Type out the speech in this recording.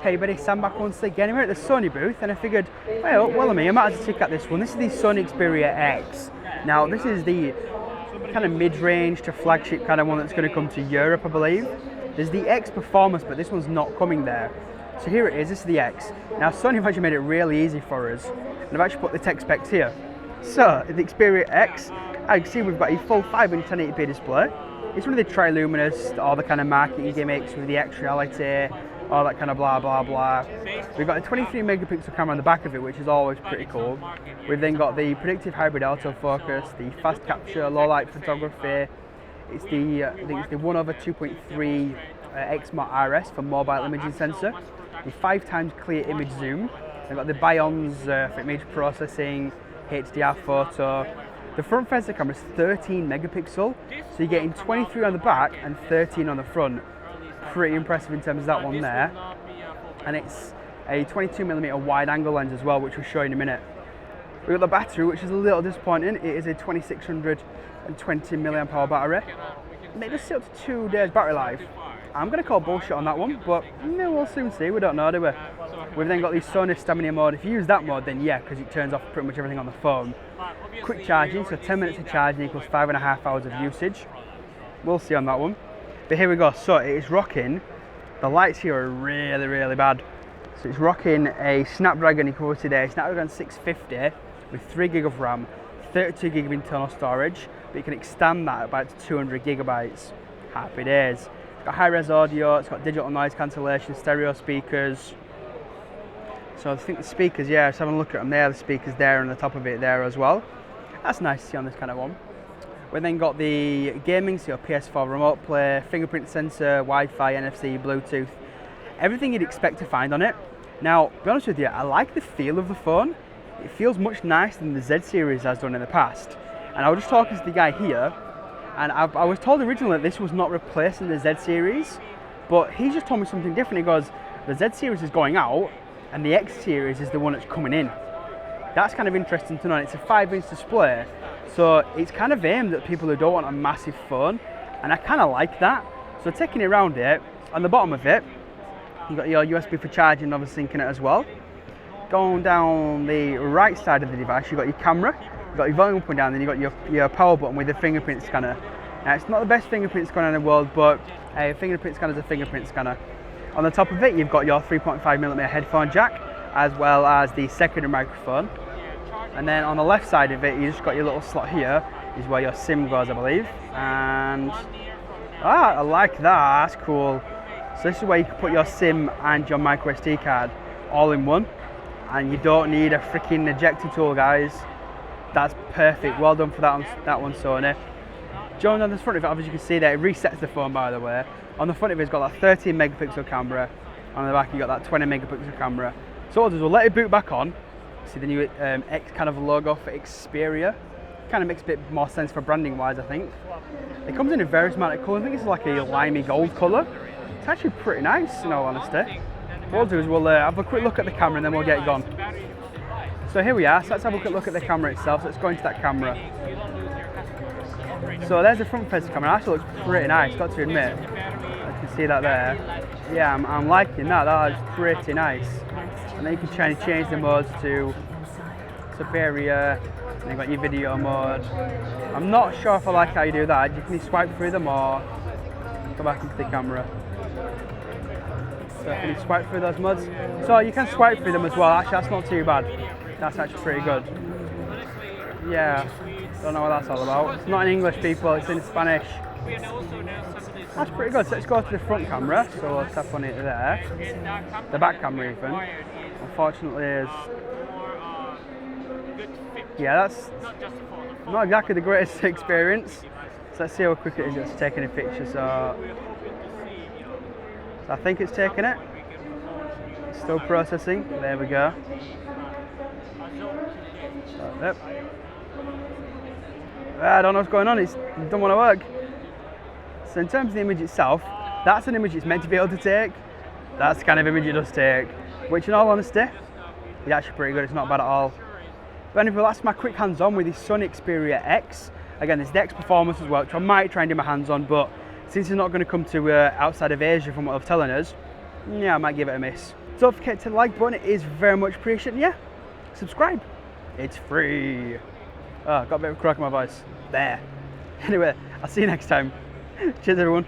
Hey buddy, Sam back once again. We're at the Sony booth and I figured, well, I might as well check out this one. This is the Sony Xperia X. Now this is the kind of mid-range to flagship kind of one that's going to come to Europe, I believe. There's the X Performance, but this one's not coming there. So here it is, this is the X. Now Sony have actually made it really easy for us, and I've actually put the tech specs here. So the Xperia X, as you can see, we've got a full 500 1080p display. It's one of the tri-luminous, all the kind of marketing gimmicks with the X reality, all that kind of blah blah blah. We've got a 23 megapixel camera on the back of it, which is always pretty cool. We've then got the predictive hybrid autofocus, the fast capture, low light photography. It's the I think it's the 1/2.3 XMOT RS for mobile imaging sensor. The 5 times clear image zoom. We've got the Bions for image processing, HDR photo. The front facing camera is 13 megapixel, so you're getting 23 on the back and 13 on the front. Pretty impressive in terms of that one there. And it's a 22mm wide angle lens as well, which we'll show you in a minute. We've got the battery, which is a little disappointing. It is a 2620 mAh battery. And it does sit up to 2 days battery life. I'm going to call bullshit on that one, but no, we'll soon see. We don't know, do we? We've then got the Sony stamina mode. If you use that mode, then yeah, because it turns off pretty much everything on the phone. Quick charging, so 10 minutes of charging equals 5.5 hours of usage. We'll see on that one. But here we go. So it is rocking. The lights here are really, really bad. So it's rocking a Snapdragon equivalent today, Snapdragon 650 with 3 gig of RAM, 32 gig of internal storage, but you can extend that about to 200 gigabytes. Happy days. It's got high-res audio, it's got digital noise cancellation, stereo speakers. So I think the speakers, yeah, just having a look at them there, the speakers there on the top of it there as well. That's nice to see on this kind of one. We've then got the gaming, so your PS4 remote play, fingerprint sensor, Wi-Fi, NFC, Bluetooth, everything you'd expect to find on it. Now, to be honest with you, I like the feel of the phone. It feels much nicer than the Z series has done in the past. And I was just talking to the guy here, and I was told originally that this was not replacing the Z series, but he just told me something different. He goes, the Z series is going out, and the X series is the one that's coming in. That's kind of interesting to know. It's a 5-inch display, so it's kind of aimed at people who don't want a massive phone, and I kind of like that. So taking it around it, on the bottom of it, you've got your USB for charging, obviously syncing it as well. Going down the right side of the device, you've got your camera, you've got your volume up and down, then you've got your power button with the fingerprint scanner. Now, it's not the best fingerprint scanner in the world, but a fingerprint scanner is a fingerprint scanner. On the top of it, you've got your 3.5mm headphone jack, as well as the secondary microphone. And then on the left side of it, you just got your little slot here, is where your SIM goes, I believe. And I like that, that's cool. So this is where you can put your SIM and your micro SD card all in one. And you don't need a freaking ejector tool, guys. That's perfect, well done for that one, Sony. Joined on the front of it, obviously you can see that it resets the phone, by the way. On the front of it, it's got that 13 megapixel camera. On the back, you got that 20 megapixel camera. So what we'll do is we'll let it boot back on. See the new X kind of logo for Xperia. Kind of makes a bit more sense for branding wise, I think. It comes in a various amount of colours. I think it's like a limey gold colour. It's actually pretty nice, in all honesty. What we'll do is we'll have a quick look at the camera and then we'll get it gone. So here we are. So let's have a quick look at the camera itself. So let's go into that camera. So there's the front facing camera. It actually looks pretty nice, got to admit. You can see that there. Yeah, I'm liking that. That is pretty nice. And then you can try and change the modes to Superior, and you've got your video mode. I'm not sure if I like how you do that. You can swipe through them or go back into the camera. So can you swipe through those modes? So you can swipe through them as well. Actually, that's not too bad. That's actually pretty good. Yeah, don't know what that's all about. It's not in English, people, it's in Spanish. That's pretty good. So let's go to the front camera. So we'll tap on it there. The back camera even. Unfortunately is... Yeah, that's not exactly the greatest experience. So let's see how quick it is just taking a picture. So I think it's taking it. It's still processing. There we go. So, yep. I don't know what's going on. It doesn't want to work. So in terms of the image itself, that's an image it's meant to be able to take. That's the kind of image it does take, which in all honesty, is actually pretty good. It's not bad at all. But anyway, that's my quick hands-on with the Sony Xperia X. Again, there's the X Performance as well, which I might try and do my hands-on, but since it's not going to come to outside of Asia from what they're telling us, yeah, I might give it a miss. Don't forget to like button, it is very much appreciated. Yeah, subscribe, it's free. Oh, got a bit of a crack in my voice there. Anyway, I'll see you next time. Cheers everyone.